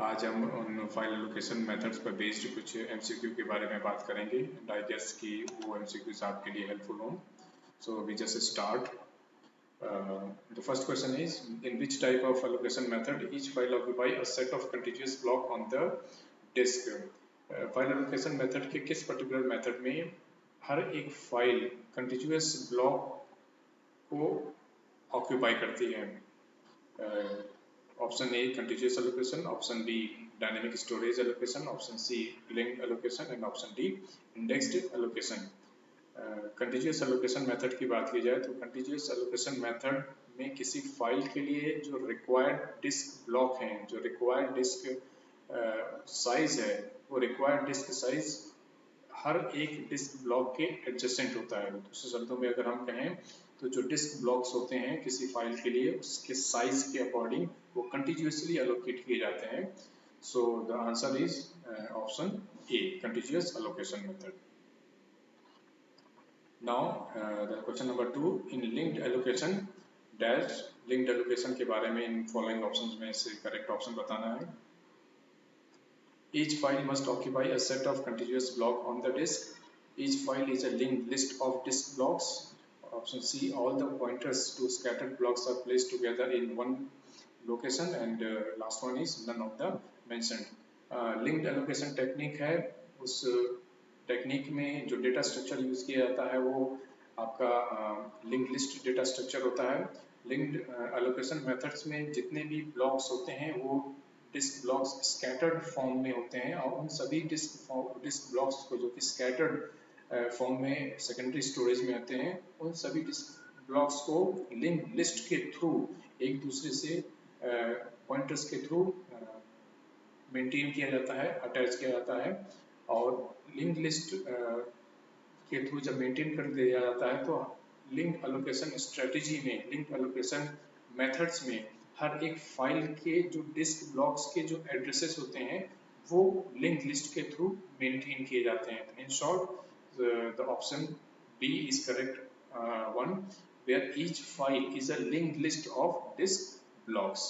आज हम उन फाइल एलोकेशन मेथड्स पर बेस्ड कुछ एमसीक्यू के बारे में बात करेंगे एंड आई गेस कि वो एमसीक्यूज आपके लिए हेल्पफुल हों. So we just start. The first question is, in which type of allocation method each file occupy a set of contiguous block on the disk? File allocation method के किस particular method में हर एक file continuous block को occupy करती है? Option A continuous allocation, option B dynamic storage allocation, option C linked allocation and option D indexed allocation. Continuous allocation method की बात की जाए तो कंटिन्यूअस एलोकेशन मेथड में किसी फाइल के लिए जो रिक्वायर्ड डिस्क ब्लॉक हैं, जो रिक्वायर्ड डिस्क साइज है, वो रिक्वायर्ड डिस्क साइज हर एक डिस्क ब्लॉक के एडजेसेंट होता है. दूसरे शब्दों में अगर हम कहें तो जो डिस्क ब्लॉक्स होते हैं किसी फाइल के लिए उसके साइज के अकॉर्डिंग वो कंटिन्यूअसली एलोकेट किए जाते हैं. So the answer is option A, continuous allocation method. Now the question number 2, in linked allocation dash. Linked allocation के बारे में इन फॉलोइंग ऑप्शंस में से करेक्ट ऑप्शन बताना है. Each file must occupy a set of contiguous blocks on the disk. Each file is a linked list of disk blocks. Option C, all the pointers to scattered blocks are placed together in one location, and last one is none of the mentioned. Linked allocation technique है. उस technique में जो data structure use किया जाता है वो आपका link list data structure होता है. लिंक्ड एलोकेशन मेथड्स में जितने भी ब्लॉक्स होते हैं वो डिस्क ब्लॉक्स स्कैटर्ड फॉर्म में होते हैं और उन सभी डिस्क ब्लॉक्स को जो कि स्कैटर्ड फॉर्म में सेकेंडरी स्टोरेज में आते हैं, उन सभी डिस्क ब्लॉक्स को लिंक लिस्ट के थ्रू एक दूसरे से पॉइंटर्स के थ्रू मेंटेन किया जाता है, अटैच किया जाता है. और लिंक लिस्ट के थ्रू जब मेंटेन कर दिया जाता है तो लिंक एलोकेशन स्ट्रेटजी में, लिंक एलोकेशन मेथड्स में हर एक फाइल के जो डिस्क ब्लॉक्स के जो एड्रेसेस होते हैं वो लिंक लिस्ट के थ्रू मेंटेन किए जाते हैं. In short the option B is correct one, where each file is a link list of disk blocks.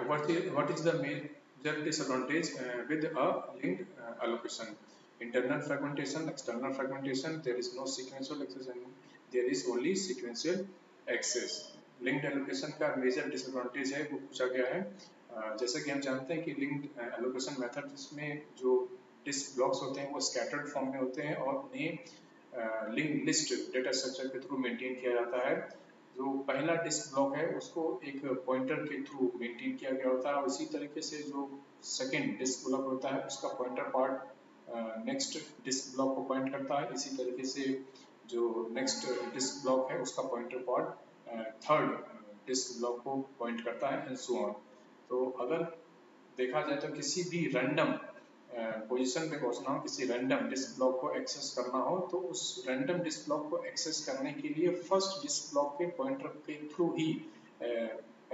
What is the major disadvantage with a linked allocation? Internal fragmentation, external fragmentation, there is no sequential access and there is only sequential access. Linked allocation का major disadvantage है वो पूछा गया है. जैसा कि हम जानते हैं कि लिंक्ड एलोकेशन मेथड में जो डिस्क ब्लॉक्स होते हैं वो स्कैटर्ड फॉर्म में होते हैं और उन्हें लिंक लिस्ट डेटा स्ट्रक्चर के थ्रू मेंटेन किया जाता है. जो पहला डिस्क ब्लॉक है उसको एक पॉइंटर के थ्रू मेंटेन किया गया होता है और इसी तरीके से जो सेकेंड डिस्क ब्लॉक होता है उसका pointer part next disk block को पॉइंट करता है. इसी तरीके से जो नेक्स्ट डिस्क ब्लॉक है उसका pointer part third disk block को पॉइंट करता है एंड सो ऑन. तो अगर देखा जाए तो किसी भी रैंडम पोजीशन पे पहुंचना हो, किसी रैंडम डिस्क ब्लॉक को एक्सेस करना हो तो उस रैंडम डिस्क ब्लॉक को एक्सेस करने के लिए फर्स्ट डिस्क ब्लॉक के पॉइंटर के थ्रू ही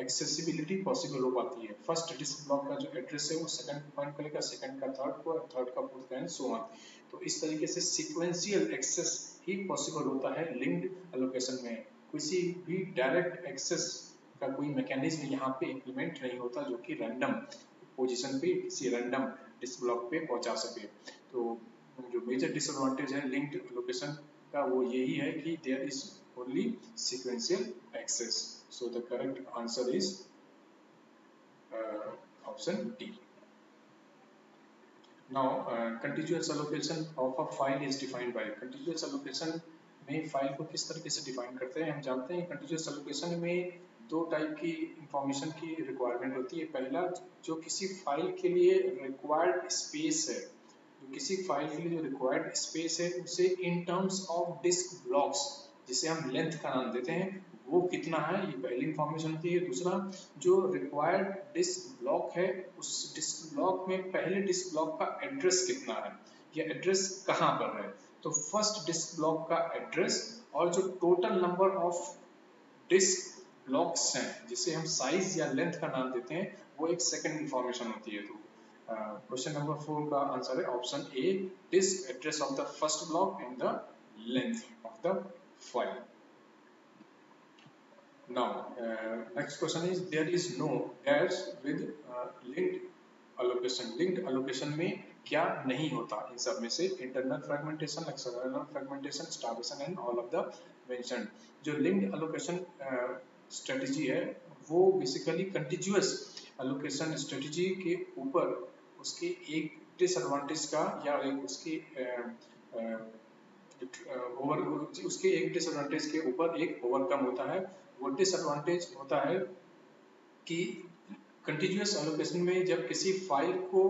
एक्सेसिबिलिटी पॉसिबल हो पाती है. फर्स्ट डिस्क ब्लॉक का जो एड्रेस है वो सेकंड पॉइंट करेगा, सेकंड का थर्ड को, थर्ड का फोर्थ का एंड सो ऑन. तो इस तरीके से सीक्वेंशियल एक्सेस ही पॉसिबल होता है लिंक्ड एलोकेशन में. किसी भी डायरेक्ट एक्सेस का कोई मैकेनिज्म यहाँ पे इम्प्लीमेंट नहीं होता जो कि रैंडम पोजीशन पे किसी रैंडम डिस्क ब्लॉक पे पहुंचा सके. तो जो मेजर डिसएडवांटेज है लिंक्ड एलोकेशन का वो यही है कि there is only sequential access. So the correct answer is option D. Now, contiguous allocation of a file is defined by. Contiguous allocation में फाइल को किस तरीके से डिफाइन करते हैं? हम जानते हैं कंटिन्यूअस एलोकेशन में दो टाइप की इंफॉर्मेशन की रिक्वायरमेंट होती है. पहला, जो किसी फाइल के लिए रिक्वायर्ड स्पेस है, जो किसी फाइल के लिए जो रिक्वायर्ड स्पेस है उसे in terms of disk blocks, जिसे हम लेंथ का नाम देते हैं, वो कितना है ये पहली इंफॉर्मेशन होती है. दूसरा, जो रिक्वायर्ड डिस्क ब्लॉक है उस डिस्क ब्लॉक में पहले डिस्क ब्लॉक का एड्रेस कितना है, ये एड्रेस कहाँ पर है. तो फर्स्ट डिस्क ब्लॉक का एड्रेस और जो total number of disk blocks हैं जिसे हम साइज या लेंथ का नाम देते हैं वो एक सेकंड इंफॉर्मेशन होती है. तो क्वेश्चन नंबर 4 का आंसर है option A, disk address of the first block and the length of the file. Now, next question is there is no dash with linked allocation. Linked allocation में क्या नहीं होता इन सब में से? Internal fragmentation, external fragmentation, starvation and all of the mentioned. जो linked allocation strategy है वो बेसिकली कंटिन्यूअस allocation स्ट्रेटजी के ऊपर उसके एक डिसएडवांटेज का या एक उसकी ओवर उसके एक डिसएडवांटेज के ऊपर एक ओवरकम होता है. वो डिसएडवांटेज होता है कि कंटिन्यूअस एलोकेशन में जब किसी फाइल को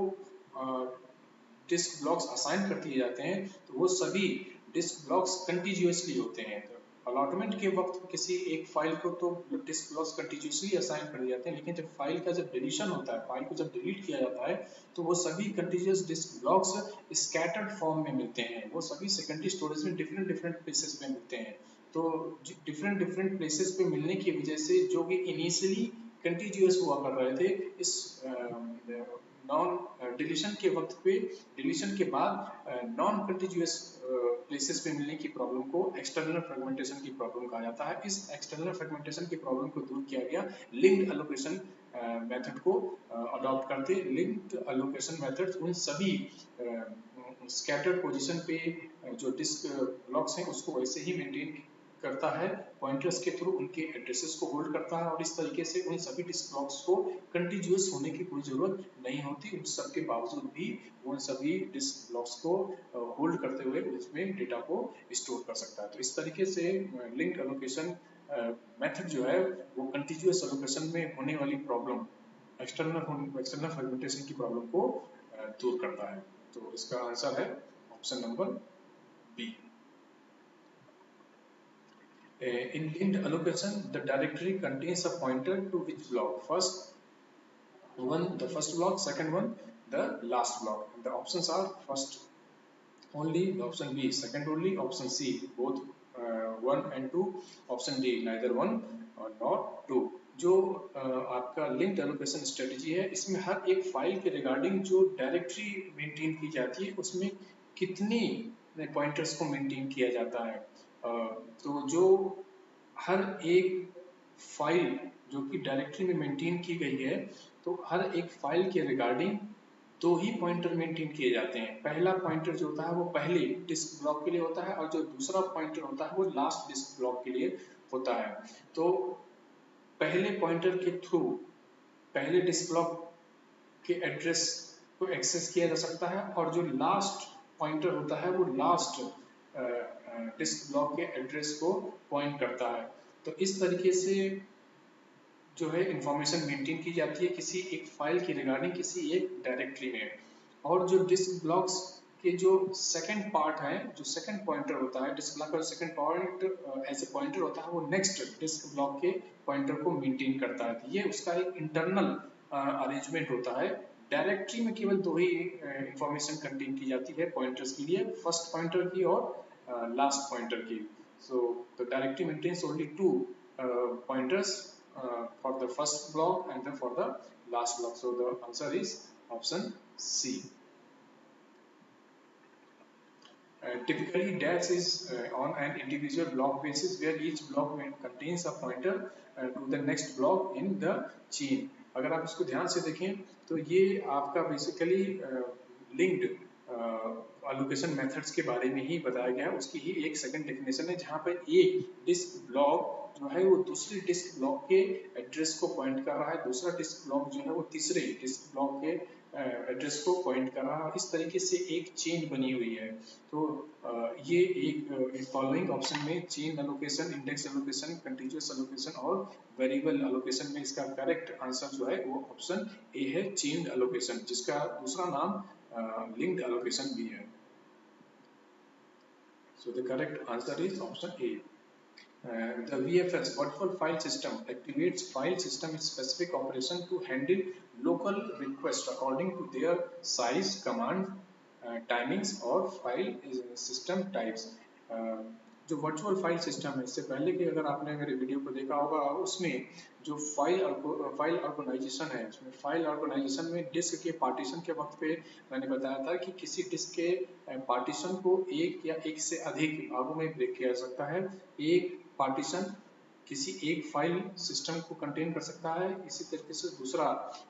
डिस्क ब्लॉक्स असाइन कर दिए जाते हैं तो वो सभी डिस्क ब्लॉक्स कंटिन्यूअसली होते हैं. तो अलॉटमेंट के वक्त किसी एक फाइल को तो डिस्क ब्लॉक्स कंटिन्यूअसली असाइन कर दिए जाते हैं, लेकिन जब फाइल का जब डिलीशन होता है, फाइल को जब डिलीट किया जाता है तो वो सभी continuous disk blocks scattered form में मिलते हैं. वो सभी सेकेंडरी स्टोरेज में डिफरेंट डिफरेंट प्लेसेस में मिलते हैं. तो डिफरेंट डिफरेंट प्लेसेस पे मिलने की वजह से जो कि इनिशियली कंटिन्यूअस हुआ कर रहे थे, इस नॉन डिलीशन के वक्त पे, डिलीशन के बाद नॉन कंटिन्यूअस प्लेसेस पे मिलने की प्रॉब्लम को एक्सटर्नल फ्रेगमेंटेशन की प्रॉब्लम कहा जाता है. इस एक्सटर्नल फ्रेगमेंटेशन की प्रॉब्लम को दूर किया गया लिंक्ड एलोकेशन मेथड को अडॉप्ट करते. लिंक्ड एलोकेशन मेथड उन सभी स्कैटर्ड पोजीशन पे जो डिस्क ब्लॉक्स हैं उसको वैसे ही मेंटेन करता है, पॉइंटर्स के थ्रू उनके एड्रेसेस को होल्ड करता है और इस तरीके से उन सभी डिस्क ब्लॉक्स को कंटिन्यूअस होने की कोई जरूरत नहीं होती. उन सब के बावजूद भी उन सभी डिस्क ब्लॉक्स को होल्ड करते हुए उसमें डेटा को स्टोर कर सकता है. तो इस तरीके से लिंक्ड एलोकेशन मेथड जो है वो कंटिन्यूअस एलोकेशन में होने वाली प्रॉब्लम, एक्सटर्नल फ्रेगमेंटेशन की प्रॉब्लम को दूर करता है. तो इसका आंसर है option number B. In linked allocation, the directory contains a pointer to which block? The first block, second one, the last block. The options are first only, option B, second only, option C, both 1 and 2, option D, neither 1 nor 2. जो आपका linked allocation strategy है, इसमें हर एक file के regarding जो directory maintain की जाती है उसमें कितनी पॉइंटर्स को मेंटेन किया जाता है. तो जो हर एक फाइल जो कि डायरेक्टरी में मेंटेन की गई है, तो हर एक फाइल के रिगार्डिंग दो ही पॉइंटर मेंटेन किए जाते हैं. पहला पॉइंटर जो होता है वो पहले डिस्क ब्लॉक के लिए होता है और जो दूसरा पॉइंटर होता है वो लास्ट डिस्क ब्लॉक के लिए होता है. तो पहले पॉइंटर के थ्रू पहले डिस्क ब्लॉक के एड्रेस को एक्सेस किया जा सकता है और जो लास्ट पॉइंटर होता है वो लास्ट डिस्क ब्लॉक के एड्रेस को पॉइंट करता है. तो इस तरीके से जो है इंफॉर्मेशन मेंटेन की जाती है किसी एक फाइल की रिगार्डिंग किसी एक डायरेक्टरी में. और जो डिस्क ब्लॉक्स के जो सेकंड पार्ट है, जो सेकंड पॉइंटर होता है, डिस्क ब्लॉक का second point as a pointer होता है, वो नेक्स्ट डिस्क ब्लॉक के पॉइंटर को मेंटेन करता है. तो ये उसका एक इंटरनल अरेंजमेंट होता है. डायरेक्टरी में केवल दो ही इंफॉर्मेशन कंटेन की जाती है पॉइंटर्स के लिए, फर्स्ट पॉइंटर की और लास्ट पॉइंटर की. So the directory maintains only two pointers for the first block and then for the last block. So the answer is option C. Typically dash is on an individual block basis where each block contains a pointer to the next block in the chain. अगर आप इसको ध्यान से देखें तो ये आपका basically linked allocation methods के बारे में ही बताया गया है. उसकी ही एक सेकंड डेफिनेशन है जहाँ पर एक डिस्क ब्लॉक जो है वो दूसरे डिस्क ब्लॉक के एड्रेस को पॉइंट कर रहा है, दूसरा डिस्क ब्लॉक जो है वो तीसरे डिस्क ब्लॉक के एड्रेस को पॉइंट कर रहा है. इस तरीके से एक चेन बनी हुई है. तो ये एक फॉलोइंग ऑप्शन में chain allocation, index allocation, continuous allocation और वेरिएबल एलोकेशन में इसका करेक्ट आंसर जो है वो ऑप्शन ए है, चेन एलोकेशन, जिसका दूसरा नाम लिंक्ड एलोकेशन भी है. So the correct answer is option A. The VFS virtual file system activates file system specific operation to handle local requests according to their size, command, timings और file system types. जो virtual file system है, इससे पहले कि अगर आपने मेरे video को देखा होगा, उसमें जो फाइल ऑर्गेनाइजेशन है, उसमें फाइल ऑर्गेनाइजेशन में डिस्क के पार्टीशन के वक्त पे मैंने बताया था कि किसी डिस्क के पार्टीशन को एक या एक से अधिक भागों में ब्रेक किया जा सकता है. एक पार्टीशन किसी एक फाइल सिस्टम को कंटेन कर सकता है, इसी तरीके से दूसरा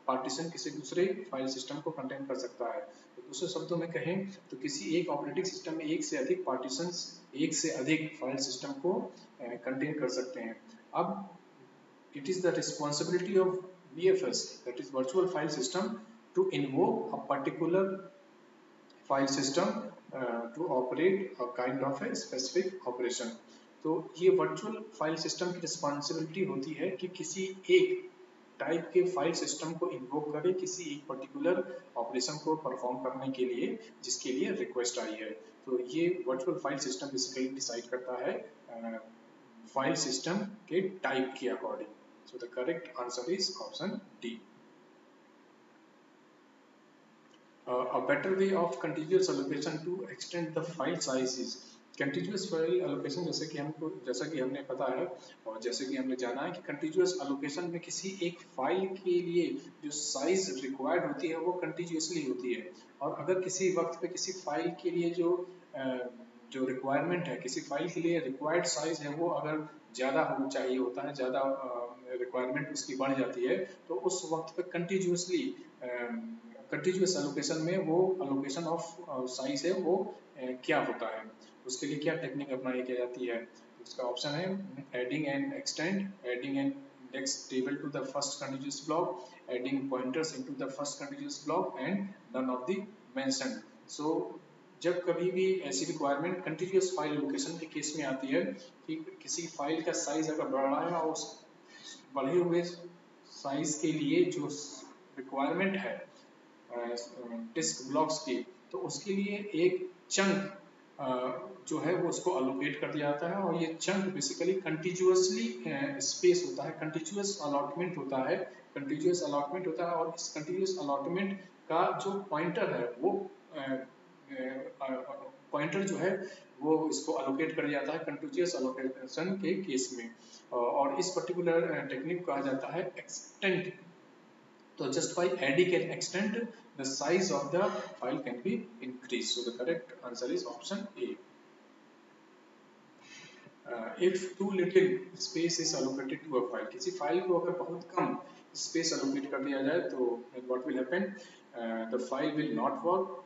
पार्टीशन किसी दूसरे फाइल सिस्टम को कंटेन कर सकता है। तो दूसरे शब्दों में कहें तो किसी एक ऑपरेटिंग सिस्टम में एक से अधिक पार्टीशंस, एक से अधिक फाइल सिस्टम को कंटेन कर सकते हैं। अब it is the responsibility of VFS, that is virtual file system, to invoke a particular file system to operate a kind of a specific operation. तो ये वर्चुअल फाइल सिस्टम की responsibility होती है कि किसी एक टाइप के फाइल सिस्टम को इन्वोक करे किसी एक पर्टिकुलर ऑपरेशन को परफॉर्म करने के लिए जिसके लिए रिक्वेस्ट आई है। तो ये virtual file system basically decide करता है फाइल सिस्टम के टाइप के according. So the correct answer is option D. A better way of contiguous allocation to extend the file size is contiguous file allocation। जैसा कि हमने पता है और जैसे कि हमने जाना है कि contiguous allocation में किसी एक फाइल के लिए जो साइज रिक्वायर्ड होती है वो कंटिन्यूसली होती है, और अगर किसी वक्त पे किसी फाइल के लिए जो रिक्वायरमेंट है, किसी फाइल के लिए रिक्वायर्ड साइज है वो अगर ज़्यादा हो चाहिए होता है, ज़्यादा रिक्वायरमेंट उसकी बढ़ जाती है, तो उस वक्त पे कंटिन्यूस एलोकेशन में वो एलोकेशन ऑफ साइज है वो क्या होता है, उसके लिए क्या टेक्निक अप्लाई की जाती है। उसका ऑप्शन है adding and extend, adding and index table to the first continuous block, adding pointers into the first continuous block and none of the mentioned. So जब कभी भी ऐसी रिक्वायरमेंट कंटिन्यूस फाइल एलोकेशन के केस में आती है कि किसी फाइल का साइज अगर बढ़ रहा है और उस बढ़े हुए साइज के लिए जो रिक्वायरमेंट है डिस्क ब्लॉक्स की, तो उसके लिए एक चंक जो है वो उसको अलोकेट कर दिया जाता है, और ये चंक बेसिकली कंटिन्यूसली स्पेस होता है, कंटिन्यूस अलॉटमेंट होता है, कंटिन्यूस अलॉटमेंट होता है। और इस कंटिन्यूस अलॉटमेंट का जो पॉइंटर है वो पॉइंटर जो है वो इसको अलोकेट कर जाता है कंटिन्यूस अलोकेशन के केस में, और इस पर्टिकुलर टेक्निक कहा जाता है एक्सटेंड। तो just by adding and extend the size of the file can be increase. So the correct answer is option A. If too little space is allocated to a file, किसी file को अगर बहुत कम space allocate कर दिया जाए तो what will happen, the file will not work,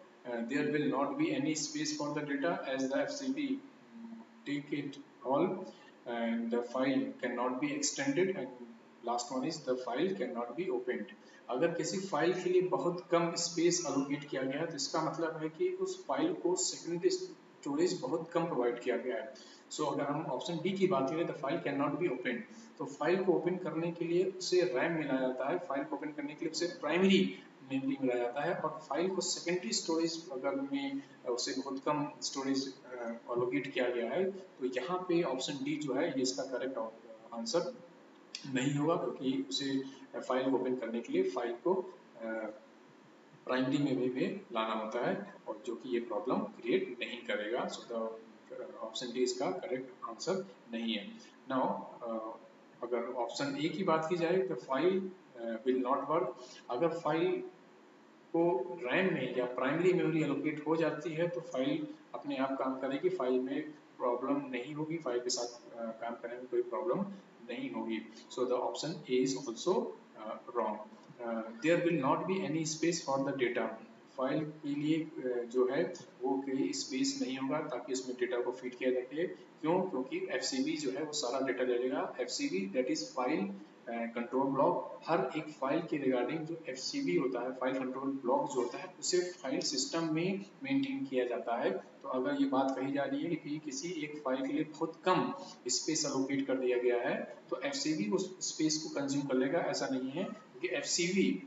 there will not be any space for the data as the FCB take it all, and the file cannot be extended, and last one is the file cannot be opened। अगर किसी file के लिए बहुत कम space allocate किया गया है तो इसका मतलब है कि उस फाइल को सेकेंडरी स्टोरेज बहुत कम प्रोवाइड किया गया है। सो अगर हम ऑप्शन डी की बात करें the file can not be open, तो फाइल को ओपन करने के लिए उसे रैम मिलाया जाता है, फाइल को ओपन करने के लिए उसे प्राइमरी मेमोरी मिलाया जाता है, और फाइल को सेकेंडरी स्टोरेज अगर में उसे बहुत कम स्टोरेज अलोकेट किया गया है, तो यहाँ पे ऑप्शन डी जो है ये इसका करेक्ट आंसर नहीं होगा, क्योंकि उसे फाइल को ओपन करने के लिए फाइल को प्राइमरी मेमोरी में लाना होता है, और जो कि ये प्रॉब्लम क्रिएट नहीं करेगा। सो द ऑप्शन डी इसका करेक्ट आंसर नहीं है। नाउ अगर ऑप्शन ए की बात की जाए तो फाइल विल नॉट वर्क, अगर फाइल को रैम में या प्राइमरी मेमोरी एलोकेट हो जाती है तो फाइल अपने आप काम करेगी, फाइल में प्रॉब्लम नहीं होगी, फाइल के साथ काम करने में कोई प्रॉब्लम नहीं होगी। So the option A is also wrong. There will not be any space for the data, file के लिए जो है वो कोई स्पेस नहीं होगा ताकि उसमें डेटा को फीड किया जाए। क्यों? क्योंकि एफसीबी जो है वो सारा डेटा ले लेगा। FCB that is file control block, हर एक फाइल के रिगार्डिंग जो एफसीबी होता है, फाइल कंट्रोल ब्लॉक जो होता है, उसे फाइल सिस्टम में मेंटेन किया जाता है। तो अगर ये बात कही जा रही है कि किसी एक फाइल के लिए बहुत कम स्पेस अलोकेट कर दिया गया है तो एफसीबी उस स्पेस को कंज्यूम कर लेगा, ऐसा नहीं है, क्योंकि एफसीबी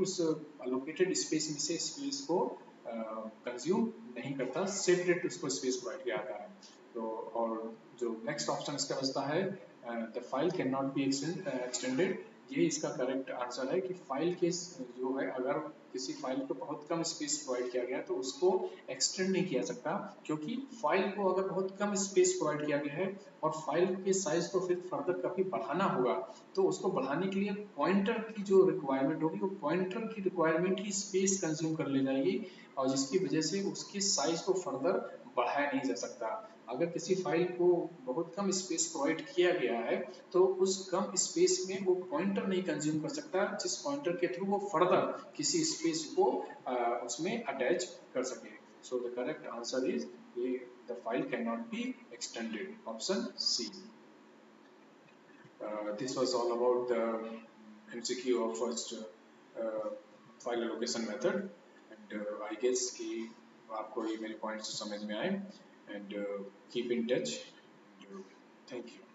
उस अलोकेटेड स्पेस में से स्पेस को कंज्यूम नहीं करता, सेपरेट उसको स्पेस प्रोवाइड किया जाता है। तो और जो नेक्स्ट ऑप्शन इसका बचता है the file can not be extended, ये इसका करेक्ट आंसर है कि फाइल के जो है अगर किसी फाइल को बहुत कम स्पेस प्रोवाइड किया गया तो उसको एक्सटेंड नहीं किया सकता, क्योंकि फाइल को अगर बहुत कम स्पेस प्रोवाइड किया गया है और फाइल के साइज को फिर फर्दर कभी बढ़ाना होगा तो उसको बढ़ाने के लिए पॉइंटर की जो रिक्वायरमेंट होगी वो पॉइंटर की रिक्वायरमेंट ही स्पेस कंज्यूम कर ले जाएगी, और जिसकी वजह से उसके साइज को फर्दर बढ़ाया नहीं जा सकता। अगर किसी फाइल को बहुत कम स्पेस प्रोवाइड किया गया है तो उस कम स्पेस में वो पॉइंटर नहीं कंज्यूम कर सकता जिस पॉइंटर के थ्रू वो फर्दर किसी स्पेस को उसमें अटैच कर सके. So the correct answer is the file cannot be extended. Option C. This was all about the MCQ of first file allocation method, and I guess कि आपको ये मेरे points समझ में आए, and keep in touch. And, thank you.